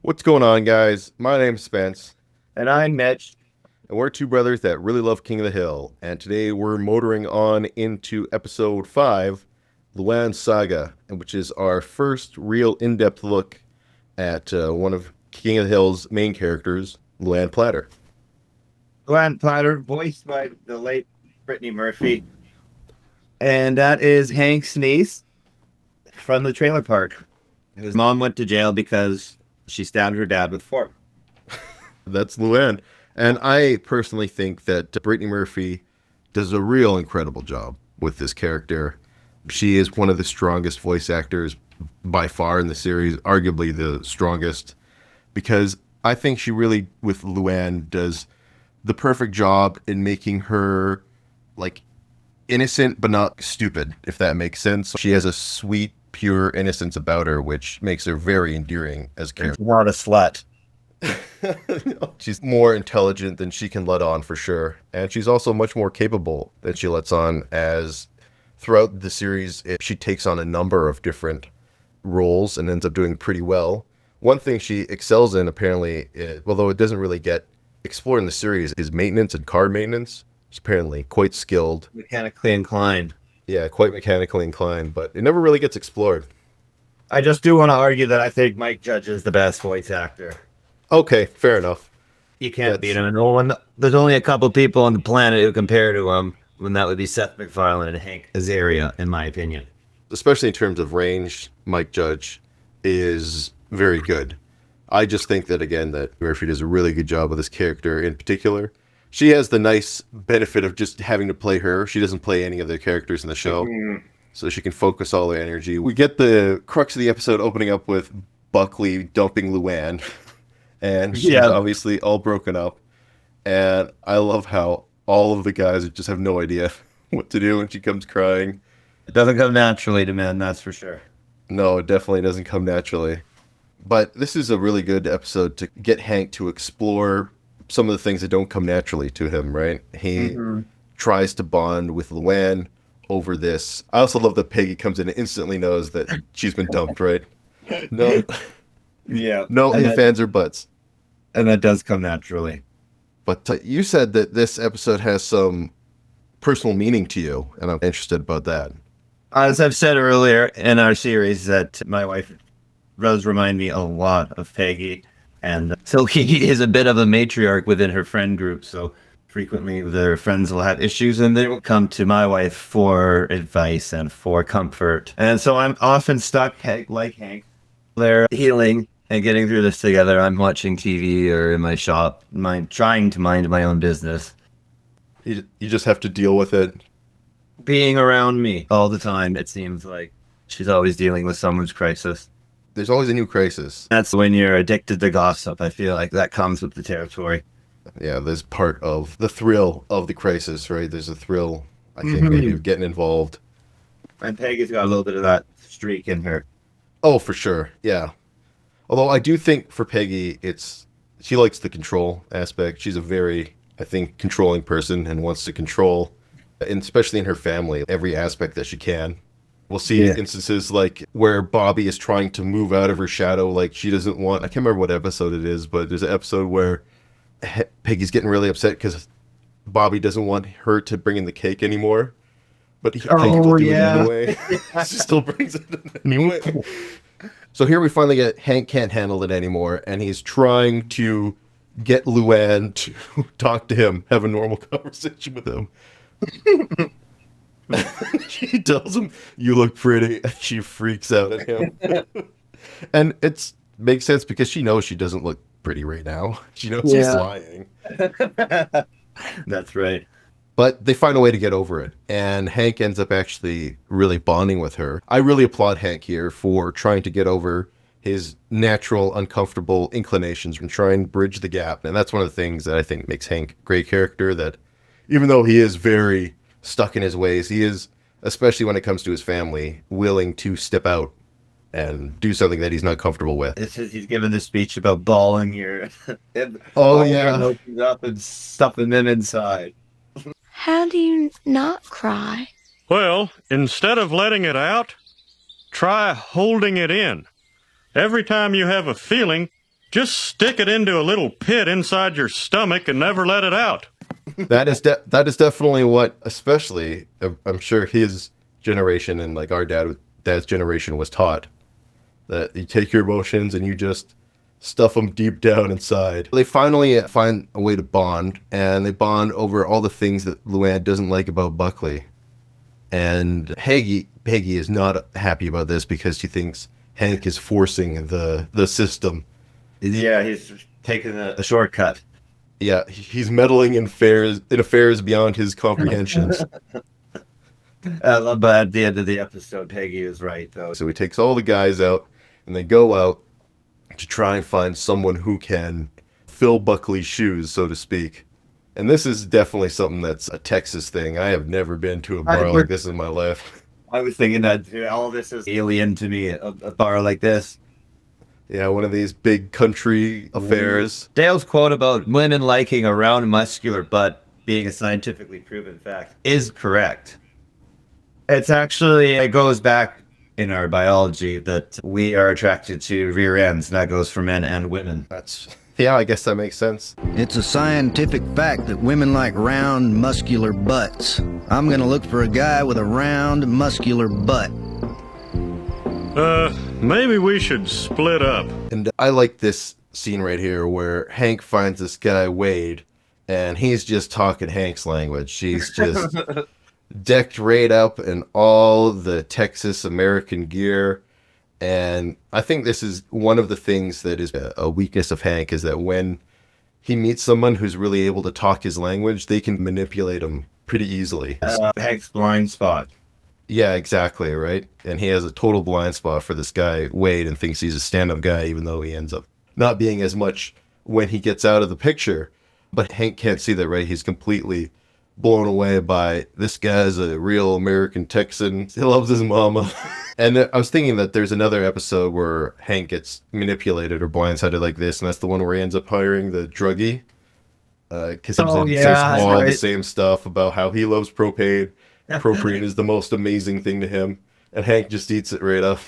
What's going on, guys? My name's Spence, And I'm Mitch. and we're two brothers that really love King of the Hill. And today we're motoring on into episode 5, Luanne Saga, which is our first real in-depth look at one of King of the Hill's main characters, Luanne Platter. Luanne Platter, voiced by the late Brittany Murphy. And that is Hank's niece from the trailer park. His mom went to jail because she stabbed her dad with a fork. That's Luanne. And I personally think that Brittany Murphy does a real incredible job with this character. She is one of the strongest voice actors by far in the series, arguably the strongest, because I think she really, with Luanne, does the perfect job in making her like innocent but not stupid, if that makes sense. She has a sweet, pure innocence about her, which makes her very endearing as a character. Not a slut. She's more intelligent than she can let on for sure. And she's also much more capable than she lets on, as throughout the series, she takes on a number of different roles and ends up doing pretty well. One thing she excels in, apparently, although it doesn't really get explored in the series, is maintenance and car maintenance. She's apparently quite skilled. Mechanically inclined. Yeah, quite mechanically inclined, but it never really gets explored. I just do want to argue that I think Mike Judge is the best voice actor. Okay, fair enough. You can't beat him. And no one, there's only a couple people on the planet who compare to him, and that would be Seth MacFarlane and Hank Azaria, in my opinion. Especially in terms of range, Mike Judge is very good. I just think that, again, that Murphy does a really good job with this character in particular. She has the nice benefit of just having to play her. She doesn't play any of the characters in the show, so she can focus all her energy. We get the crux of the episode opening up with Buckley dumping Luanne, and she's obviously all broken up. And I love how all of the guys just have no idea what to do when she comes crying. It doesn't come naturally to men, that's for sure. No, it definitely doesn't come naturally. But this is a really good episode to get Hank to explore some of the things that don't come naturally to him, right? He tries to bond with Luanne over this. I also love that Peggy comes in and instantly knows that she's been dumped, right? No, Yeah. no And ifs, ands, or buts. And that does come naturally. But you said that this episode has some personal meaning to you, and I'm interested about that. As I've said earlier in our series, that my wife does remind me a lot of Peggy. And so he is a bit of a matriarch within her friend group. So frequently their friends will have issues and they will come to my wife for advice and for comfort. And so I'm often stuck like Hank. They're healing and getting through this together. I'm watching TV or in my shop, trying to mind my own business. You just have to deal with it. Being around me all the time, it seems like she's always dealing with someone's crisis. There's always a new crisis. That's when you're addicted to gossip. I feel like that comes with the territory. Yeah, there's part of the thrill of the crisis, right? There's a thrill, I think, maybe of getting involved. And Peggy's got a little bit of that streak in her. Oh, for sure, yeah. Although I do think for Peggy, she likes the control aspect. She's a very, I think, controlling person and wants to control, and especially in her family, every aspect that she can. We'll see instances like where Bobby is trying to move out of her shadow, like she doesn't want. I can't remember what episode it is, but there's an episode where Peggy's getting really upset because Bobby doesn't want her to bring in the cake anymore. But Peggy will do it anyway. She still brings it in anyway. So here we finally get Hank can't handle it anymore, and he's trying to get Luanne to talk to him, have a normal conversation with him. She tells him, "You look pretty," and she freaks out at him. And it makes sense because she knows she doesn't look pretty right now. She knows she's lying. That's right. But they find a way to get over it, and Hank ends up actually really bonding with her. I really applaud Hank here for trying to get over his natural, uncomfortable inclinations and try and bridge the gap. And that's one of the things that I think makes Hank a great character, that even though he is very stuck in his ways, he is, especially when it comes to his family, willing to step out and do something that he's not comfortable with. He's given this speech about balling your Oh, up and stuffing them inside. How do you not cry? Well, instead of letting it out, try holding it in. Every time you have a feeling, Just stick it into a little pit inside your stomach and never let it out. That is definitely what, especially I'm sure his generation and like our dad's generation was taught, that you take your emotions and you just stuff them deep down inside. They finally find a way to bond, and they bond over all the things that Luanne doesn't like about Buckley. And Peggy is not happy about this because she thinks Hank is forcing the system. Yeah, he's taking a shortcut. Yeah, he's meddling in affairs beyond his comprehensions. But at the end of the episode, Peggy is right, though. So he takes all the guys out, and they go out to try and find someone who can fill Buckley's shoes, so to speak. And this is definitely something that's a Texas thing. I have never been to a bar like this in my life. I was thinking that all this is alien to me, a bar like this. Yeah, one of these big country affairs. Dale's quote about women liking a round, muscular butt being a scientifically proven fact is correct. It goes back in our biology that we are attracted to rear ends, and that goes for men and women. Yeah, I guess that makes sense. It's a scientific fact that women like round, muscular butts. I'm gonna look for a guy with a round, muscular butt. Maybe we should split up. And I like this scene right here where Hank finds this guy, Wade, and he's just talking Hank's language. He's just decked right up in all the Texas American gear. And I think this is one of the things that is a weakness of Hank, is that when he meets someone who's really able to talk his language, they can manipulate him pretty easily. Hank's blind spot. Yeah, exactly, right? And he has a total blind spot for this guy, Wade, and thinks he's a stand-up guy, even though he ends up not being as much when he gets out of the picture. But Hank can't see that, right? He's completely blown away by this guy's a real American Texan. He loves his mama. And I was thinking that there's another episode where Hank gets manipulated or blindsided like this, and that's the one where he ends up hiring the druggie. Because he says all the same stuff about how he loves propane. Propane is the most amazing thing to him, and Hank just eats it right up.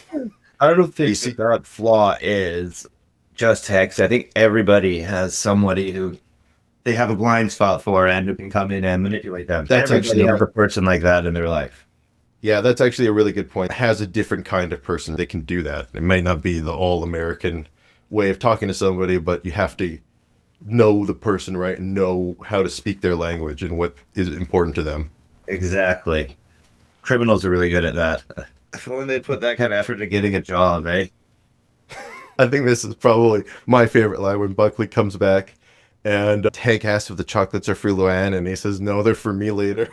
I don't think that flaw is just Hex. I think everybody has somebody who they have a blind spot for and who can come in and manipulate them. That's Everybody actually has a person like that in their life. Yeah, that's actually a really good point. It has a different kind of person that can do that. It might not be the all-American way of talking to somebody, but you have to know the person, right, and know how to speak their language and what is important to them. Exactly. Criminals are really good at that. If only they put that kind of effort into getting a job, eh? I think this is probably my favorite line when Buckley comes back and Hank asks if the chocolates are for Luanne, and he says, no, they're for me later.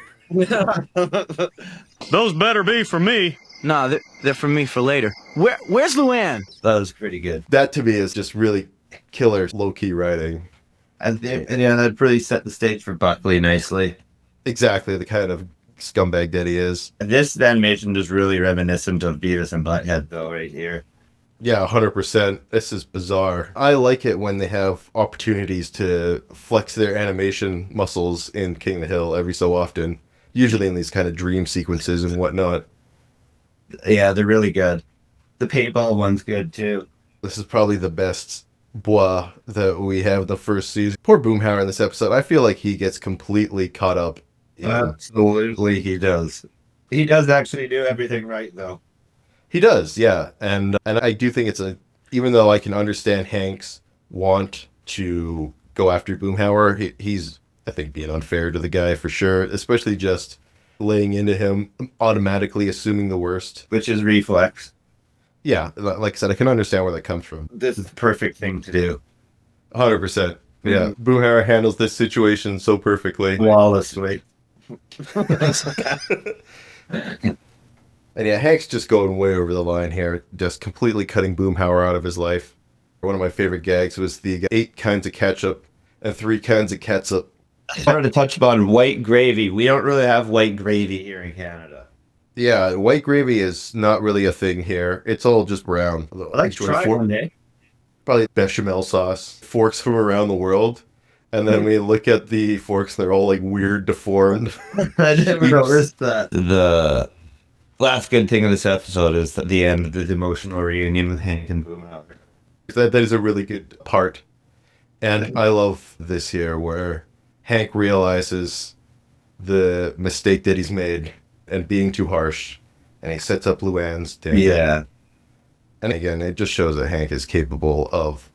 Those better be for me. Nah, they're for me for later. Where's Luanne? That was pretty good. That to me is just really killer low-key writing. And yeah, that really set the stage for Buckley nicely. Exactly the kind of scumbag that he is. This animation is really reminiscent of Beavis and Butthead, though, right here. Yeah, 100%. This is bizarre. I like it when they have opportunities to flex their animation muscles in King of the Hill every so often. Usually in these kind of dream sequences and whatnot. Yeah, they're really good. The paintball one's good, too. This is probably the best bois that we have in the first season. Poor Boomhauer in this episode. I feel like he gets completely caught up. Absolutely, he does. He does actually do everything right, though. He does, yeah. And I do think even though I can understand Hank's want to go after Boomhauer, he's, I think, being unfair to the guy for sure, especially just laying into him, automatically assuming the worst. Which is reflex. Yeah, like I said, I can understand where that comes from. This is the perfect thing to do. 100%. Yeah, Boomhauer handles this situation so perfectly. Flawlessly. And yeah, Hank's just going way over the line here, just completely cutting Boomhauer out of his life. One of my favorite gags was the 8 kinds of ketchup and 3 kinds of catsup. I wanted to touch upon white gravy. We don't really have white gravy here in Canada. Yeah, white gravy is not really a thing here. It's all just brown. Let's try one day. Probably bechamel sauce. Forks from around the world. And then we look at the forks, and they're all like weird, deformed. I never noticed that. The last good thing of this episode is the end of the emotional reunion with Hank and Boomhauer. That is a really good part. And I love this here where Hank realizes the mistake that he's made and being too harsh, and he sets up Luanne's date. Yeah. And again, it just shows that Hank is capable of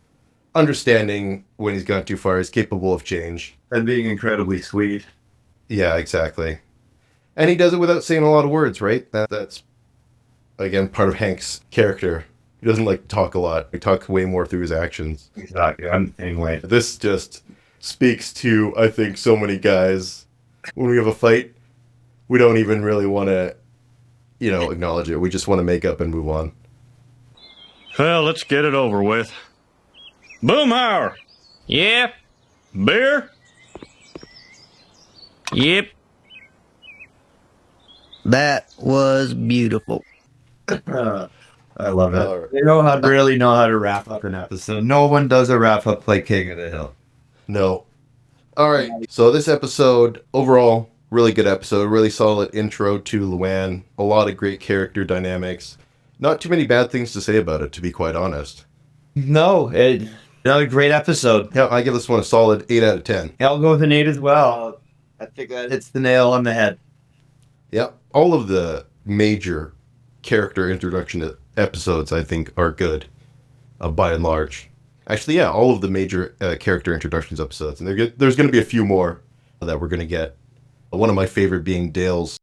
understanding when he's gone too far. He's capable of change. And being incredibly sweet. Yeah, exactly. And he does it without saying a lot of words, right? That's, again, part of Hank's character. He doesn't like to talk a lot. He talks way more through his actions. Exactly. Anyway. This just speaks to, I think, so many guys. When we have a fight, we don't even really want to, acknowledge it. We just want to make up and move on. Well, let's get it over with. Boomhauer! Yep. Beer? Yep. That was beautiful. I love it. All right. They really know how to wrap up an episode. No one does a wrap up like King of the Hill. No. All right. So this episode, overall, really good episode. Really solid intro to Luanne. A lot of great character dynamics. Not too many bad things to say about it, to be quite honest. No, another great episode. Yeah, I give this one a solid 8 out of 10. I'll go with an 8 as well. I think that hits the nail on the head. Yep. All of the major character introduction episodes, I think, are good, by and large. Actually, yeah, all of the major character introductions episodes. And there's going to be a few more that we're going to get. One of my favorite being Dale's